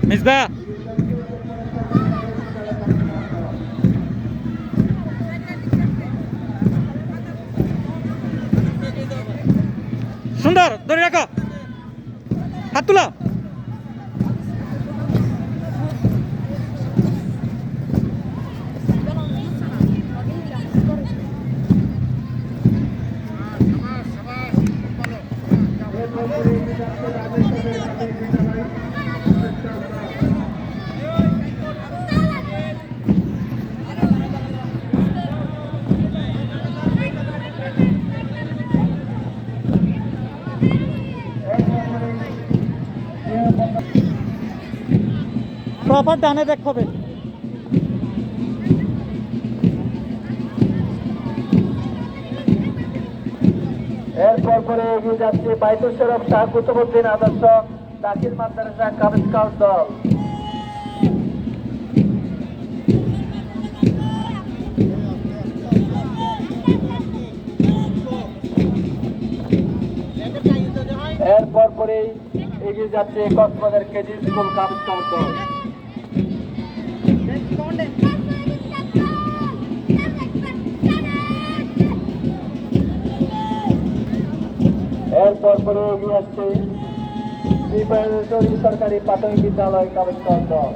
মিসবা সুন্দর ধরে রাখো, হাত তুলো। প্রপার ডানে দেখ হবে। এরপর পরে এগিয়ে যাচ্ছে বাইতুল শরফ শাহ কুতুবউদ্দিন আদর্শ দাখিল মাদ্রাসা কাব স্কাউট দল। এরপর পরেই এগিয়ে যাচ্ছে Cox's Bazar KG school cub scout দল। এরপর পরে এগিয়ে আসছে সরকারি প্রাথমিক বিদ্যালয় কাব স্কাউট দল।